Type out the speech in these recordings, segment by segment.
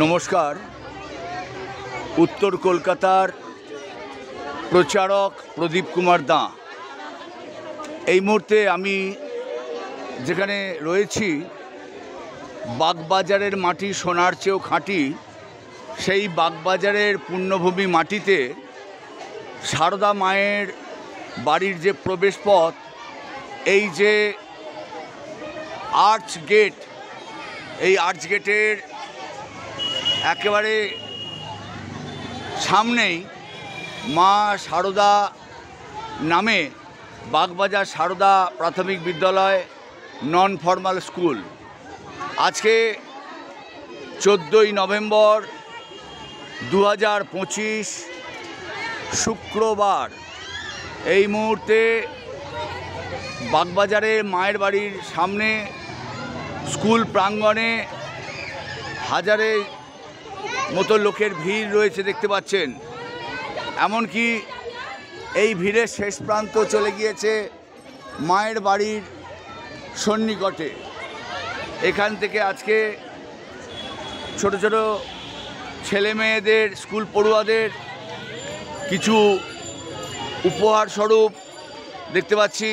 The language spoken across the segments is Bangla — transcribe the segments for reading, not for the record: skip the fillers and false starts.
নমস্কার। উত্তর কলকাতার প্রচারক প্রদীপ কুমার দাঁ। এই মুহূর্তে আমি যেখানে রয়েছি, বাগবাজারের মাটি সোনার চেয়েও খাঁটি। সেই বাগবাজারের পুণ্যভূমি মাটিতে সারদা মায়ের বাড়ির যে প্রবেশ পথ, এই যে আর্চ গেট, এই আর্চ গেটের একেবারে সামনেই মা সারদা নামে বাগবাজার সারদা প্রাথমিক বিদ্যালয় নন ফর্মাল স্কুল। আজকে 14ই নভেম্বর 2025 শুক্রবার। এই মুহূর্তে বাগবাজারের মায়ের বাড়ির সামনে স্কুল প্রাঙ্গণে হাজারের মতো লোকের ভিড় রয়েছে, দেখতে পাচ্ছেন। এমনকি এই ভিড়ের শেষ প্রান্ত চলে গিয়েছে মায়ের বাড়ির সন্নিকটে। এখান থেকে আজকে ছোট ছোট ছেলে মেয়েদের, স্কুল পড়ুয়াদের কিছু উপহার স্বরূপ দেখতে পাচ্ছি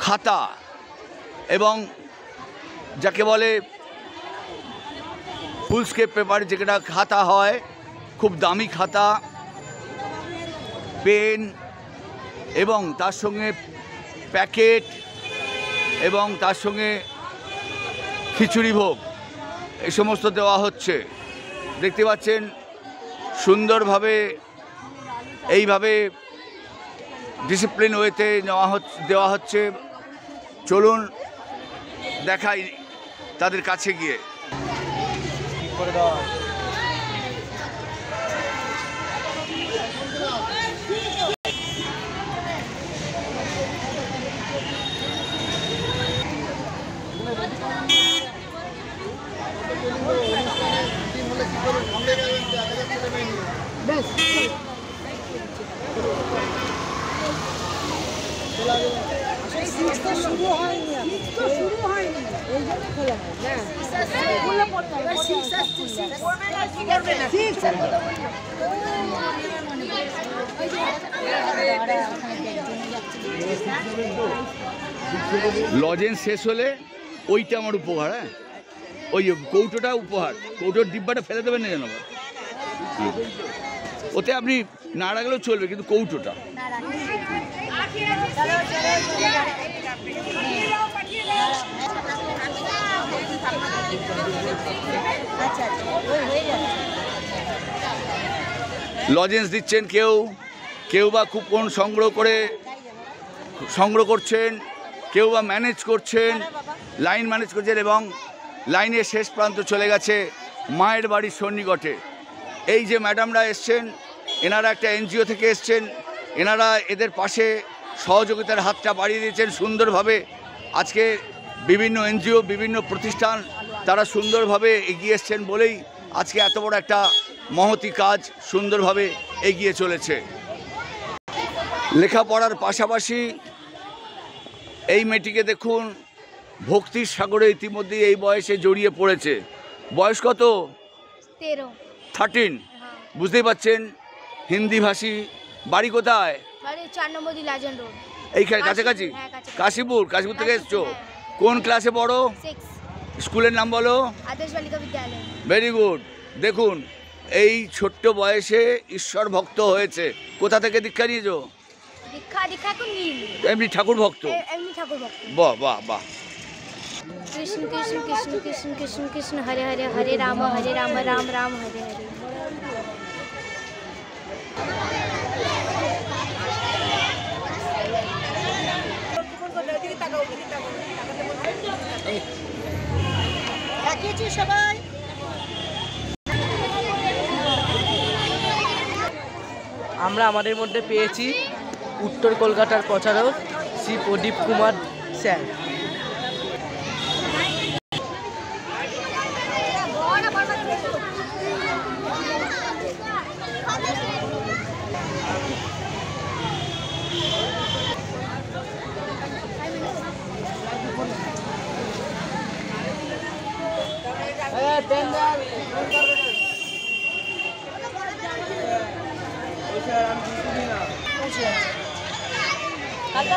খাতা, এবং যাকে বলে ফুলস্কেপ পেপার, যেটা খাতা হয়, খুব দামি খাতা, পেন, এবং তার সঙ্গে প্যাকেট, এবং তার সঙ্গে খিচুড়ি ভোগ, এই সমস্ত দেওয়া হচ্ছে। দেখতে পাচ্ছেন সুন্দরভাবে এইভাবে ডিসিপ্লিন ওয়েতে দেওয়া হচ্ছে। চলুন দেখাই তাদের কাছে গিয়ে। লজেন্স শেষ হলে ওইটা আমার উপহার। হ্যাঁ, ওই কৌটোটা উপহার। কৌটোর ডিব্বাটা ফেলে দেবেন না যেন, ওতে আপনি না রাখলেও চলবে, কিন্তু কৌটোটা। লজেন্স দিচ্ছেন কেউ বা কুপন সংগ্রহ করছেন, কেউ বা ম্যানেজ করছেন, লাইন ম্যানেজ করছেন, এবং লাইনের শেষ প্রান্ত চলে গেছে মায়ের বাড়ির সন্নিকটে। এই যে ম্যাডামরা এসছেন, এনারা একটা এনজিও থেকে এসছেন। এনারা এদের পাশে সহযোগিতার হাতটা বাড়িয়ে দিয়েছেন সুন্দরভাবে। আজকে বিভিন্ন এনজিও, বিভিন্ন প্রতিষ্ঠান, তারা সুন্দরভাবে এগিয়ে এসছেন বলেই আজকে এত বড় একটা মহতি কাজ সুন্দরভাবে এগিয়ে চলেছে। লেখাপড়ার পাশাপাশি এই মেয়েটিকে দেখুন, ভক্তির সাগরে ইতিমধ্যে এই বয়সে জড়িয়ে পড়েছে। বয়স কত? 13। বুঝতেই পাচ্ছেন, হিন্দি ভাষী। বাড়ি কোথায়? 4 নম্বর দিলাজন রোড, এইখানে কাছাকাছি। কাশীপুর থেকে এসছো। কোন ক্লাসে পড়ো? 6। স্কুলের নাম বলো? আদর্শ বালিকা বিদ্যালয়। Very good. দেখুন, এই ছোট্ট বয়সে ঈশ্বর ভক্ত হয়েছে। কোথা থেকে দীক্ষা নিয়েছো? দীক্ষা কোন নিন? এমনি ঠাকুর ভক্ত? এমনি ঠাকুর ভক্ত। বাহ বাহ বাহ। কৃষ্ণ কৃষ্ণ কৃষ্ণ কৃষ্ণ কৃষ্ণ কৃষ্ণ হরে হরে, হরে রাম রাম রাম হরে হরে। সবাই আমরা আমাদের মধ্যে পেয়েছি উত্তর কলকাতার প্রচারক শ্রী প্রদীপ কুমার স্যার।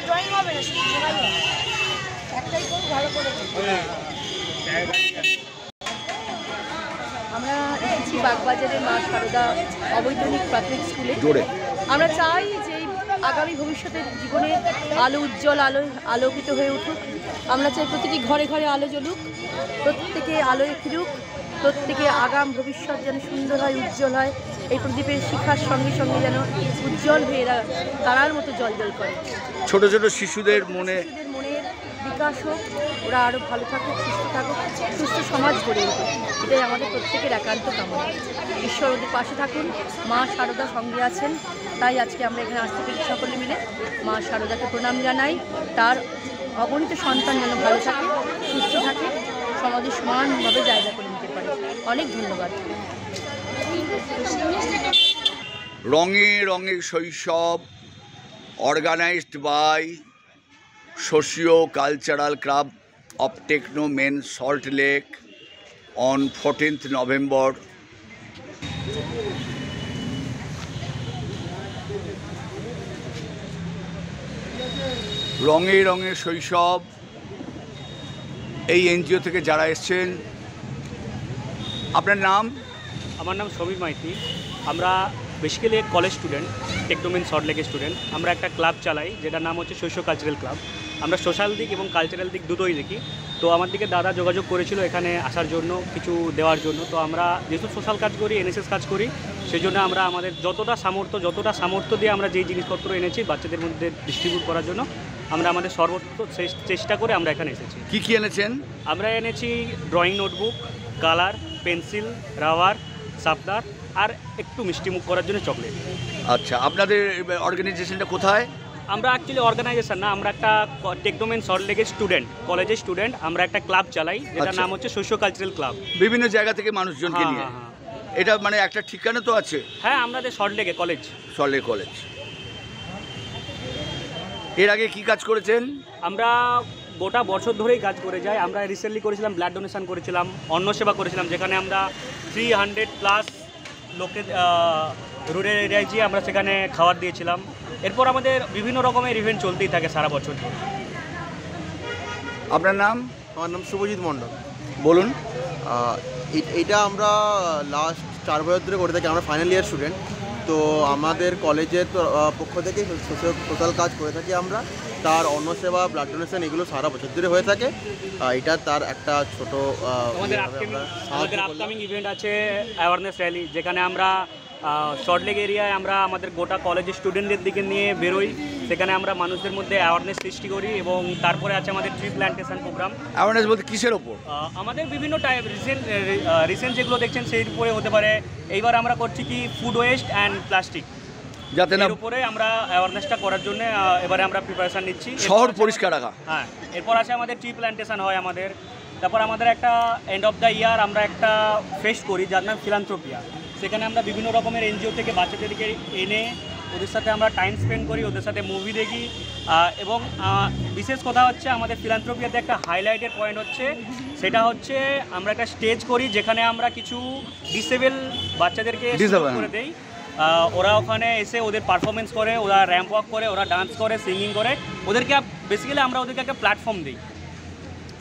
ড্রয়িং হবে না, শুধু একটাই খুব ভালো করে। আমরা এসেছি বাগবাজারের মা সারদা অবৈতনিক প্রাথমিক স্কুলে। জোরে আমরা চাই যে আগামী ভবিষ্যতের জীবনে আলো উজ্জ্বল আলোকিত হয়ে উঠুক। আমরা চাই প্রতিটি ঘরে ঘরে আলো জ্বলুক, প্রত্যেকে আলোয় ফিরুক, প্রত্যেকে আগাম ভবিষ্যৎ যেন সুন্দর হয়, উজ্জ্বল হয়। এই প্রদীপের শিখার সঙ্গে সঙ্গে যেন উজ্জ্বল হয়ে এরা তারার মতো জ্বল করে। ছোট ছোট শিশুদের মনে শিশুদের মনের বিকাশ হোক, ওরা আরও ভালো থাকুক, সুস্থ থাকুক, সুস্থ সমাজ গড়ে উঠুক, এটাই আমাদের প্রত্যেকের একান্ত কামনা। ঈশ্বর ওদের পাশে থাকুন, মা সারদা সঙ্গে আছেন, তাই আজকে আমরা এখানে আসতে পেরেছি সকলে মিলে। মা সারদাকে প্রণাম জানাই, তার অগণিত সন্তান যেন ভালো থাকে, সুস্থ থাকে, সমাজে সমানভাবে জায়গা করে নিতে পারে। অনেক ধন্যবাদ। রঙে রঙে শৈশব, organized by Socio-Cultural Club of Techno Men Salt Lake on 14th November. রঙে রঙে শৈশব এই এনজিও থেকে যারা এসছেন, আপনার নাম? আমার নাম সমীর মাইতি। আমরা বেসিক্যালি এক কলেজ স্টুডেন্ট, টেকনোমেন সল্ট লেকের স্টুডেন্ট। আমরা একটা ক্লাব চালাই যেটার নাম হচ্ছে সোশিও কালচারাল ক্লাব। আমরা সোশ্যাল দিক এবং কালচারাল দিক দুটোই দেখি। তো আমার দিকে দাদা যোগাযোগ করেছিল এখানে আসার জন্য, কিছু দেওয়ার জন্য। তো আমরা যেহেতু সোশ্যাল কাজ করি, এনএসএস কাজ করি, সেই জন্য আমরা আমাদের যতটা সামর্থ্য দিয়ে আমরা যেই জিনিসপত্র এনেছি বাচ্চাদের মধ্যে ডিস্ট্রিবিউট করার জন্য, আমরা আমাদের সর্বোচ্চ চেষ্টা করে আমরা এখানে এসেছি। কি কি এনেছেন? আমরা এনেছি drawing notebook, colour, pencil, rubber, sharpener আর একটু মিষ্টিমুখ করার জন্য চকলেট। আচ্ছা, আপনাদের অর্গানাইজেশনটা কোথায়? আমরা অ্যাকচুয়ালি অর্গানাইজেশন না, আমরা একটা টেকনোমেন সল্ট লেকের স্টুডেন্ট, কলেজের স্টুডেন্ট। আমরা একটা ক্লাব চালাই যেটার নাম হচ্ছে সোশিও কালচারাল ক্লাব। বিভিন্ন জায়গা থেকে মানুষজনকে নিয়ে। এটা মানে একটা ঠিকানা তো আছে? হ্যাঁ, আমাদের সল্ট লেকে কলেজ। Salt lake college. এর আগে কি কাজ করেছেন? আমরা গোটা বছর ধরেই কাজ করে যাই। আমরা রিসেন্টলি করেছিলাম ব্লাড ডোনেশন করেছিলাম, অন্ন সেবা করেছিলাম, যেখানে আমরা 300+ লোকের রুরাল এরিয়ায় গিয়ে আমরা সেখানে খাবার দিয়েছিলাম। এরপর আমাদের বিভিন্ন রকমের ইভেন্ট চলতেই থাকে সারা বছর ধরে। আপনার নাম? আমার নাম শুভজিৎ মণ্ডল। বলুন। এইটা আমরা লাস্ট 4 বছর ধরে করে থাকি। আমরা ফাইনাল ইয়ার স্টুডেন্ট। তো আমাদের কলেজের পক্ষ থেকে সোশ্যাল কাজ করে থাকি আমরা। তার অন্নসেবা, ব্লাড ডোনেশন এগুলো সারা বছর ধরে হয়ে থাকে। এটা তার একটা ছোটো আমাদের আপকামিং ইভেন্ট আছে অ্যাওয়ারনেস র্যালি, যেখানে আমরা সল্ট লেক এরিয়ায় আমরা আমাদের গোটা কলেজের স্টুডেন্টদের দিকে নিয়ে বেরোই। সেখানে আমরা মানুষদের মধ্যে অ্যাওয়ারনেস সৃষ্টি করি এবং তারপরে আছে আমাদের ট্রি প্ল্যান্টেশন প্রোগ্রাম। অ্যাওয়ারনেস বলতে কিসের ওপর? আমাদের বিভিন্ন টাইপ রিসেন্ট যেগুলো দেখছেন সেই উপরে হতে পারে। এইবার আমরা করছি কি ফুড ওয়েস্ট অ্যান্ড প্লাস্টিক, যাতে না এর উপরে আমরা অ্যাওয়ারনেসটা করার জন্য এবারে আমরা প্রিপারেশান নিচ্ছি। শহর পরিষ্কার রাখা। হ্যাঁ, এরপর আছে আমাদের ট্রি প্ল্যান্টেশন হয় আমাদের। তারপর আমাদের একটা এন্ড অফ দ্য ইয়ার আমরা একটা ফেস্ট করি যার নাম ফিলান্থ্রোপিয়া। সেখানে আমরা বিভিন্ন রকমের এনজিও থেকে বাচ্চাদেরকে এনে ওদের সাথে আমরা টাইম স্পেন্ড করি, ওদের সাথে মুভি দেখি। এবং বিশেষ কথা হচ্ছে আমাদের ফিলান্থ্রোপিয়াতে একটা হাইলাইটের পয়েন্ট হচ্ছে, সেটা হচ্ছে আমরা একটা স্টেজ করি যেখানে আমরা কিছু ডিসেবল বাচ্চাদেরকে করে দেই। ওরা ওখানে এসে ওদের পারফরমেন্স করে, ওরা র্যাম্প ওয়াক করে, ওরা ডান্স করে, সিঙ্গিং করে। ওদেরকে বেসিক্যালি আমরা ওদেরকে একটা প্ল্যাটফর্ম দিই।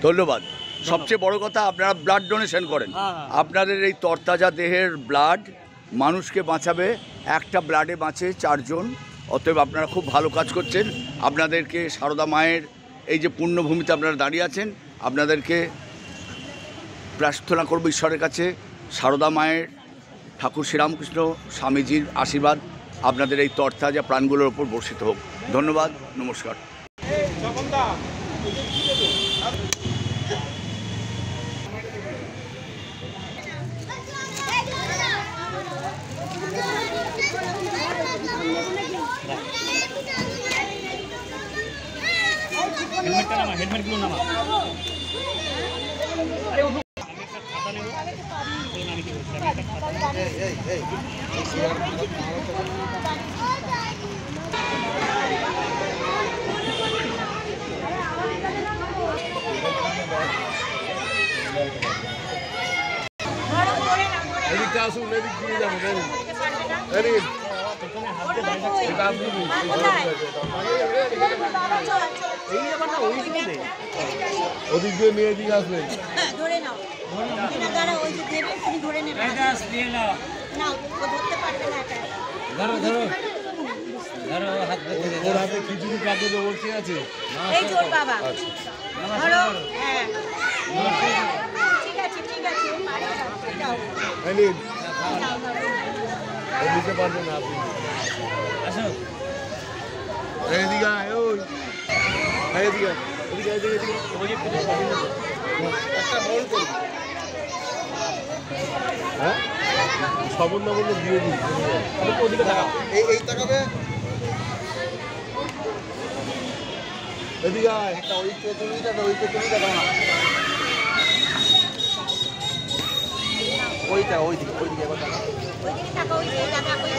ধন্যবাদ। সবচেয়ে বড় কথা, আপনারা ব্লাড ডোনেশন করেন। আপনাদের এই তরতাজা দেহের ব্লাড মানুষকে বাঁচাবে। একটা ব্লাডে বাঁচে 4 জন। অতএব আপনারা খুব ভালো কাজ করছেন। আপনাদেরকে সারদা মায়ের এই যে পুণ্যভূমিতে আপনারা দাঁড়িয়ে আছেন, আপনাদেরকে প্রার্থনা করব ঈশ্বরের কাছে সারদা মায়ের, ঠাকুর শ্রীরামকৃষ্ণ স্বামীজির আশীর্বাদ আপনাদের এই তরতাজা প্রাণগুলোর ওপর বর্ষিত হোক। ধন্যবাদ, নমস্কার। হেলমেটটা নামা, হেলমেটগুলো নামা। আরে ওঠো। আমি একটা খাতা নেব। আমি কি বলছি, আমি একটা খাতা নেব। এদিকটা আসুন, এদিক দিয়ে যাবেন, এদিক। এটা আপনি দিন। ওদিক দিয়ে নিয়ে এদিকে আসবেন। ধরে নাও এটা দ্বারা ওই যে দেবে তুমি ধরে নেবে নাও ও ধরতে পারবে না এটা ওর হাতে খিচুড়ি কাকে দেবো কি আছে? এই জোর বাবা ধরো হ্যাঁ ঠিক আছে ও পারে যাও এই নিন। ও দিতে পারবে না আপনি। এদিকে আয়, ওই। এদিকে আয়, এদিকে, এদিকে। একটা বল করুন। হ্যাঁ? সবন না বললে দিয়ে দিন। ওদিকে তাকাও। এই তাকাবে এদিকে আয়। একটা ওই চতুর্দিকে দেখাও না ওইদিকে এবার ওইদিকে টাকা ওই যে দাদা ওই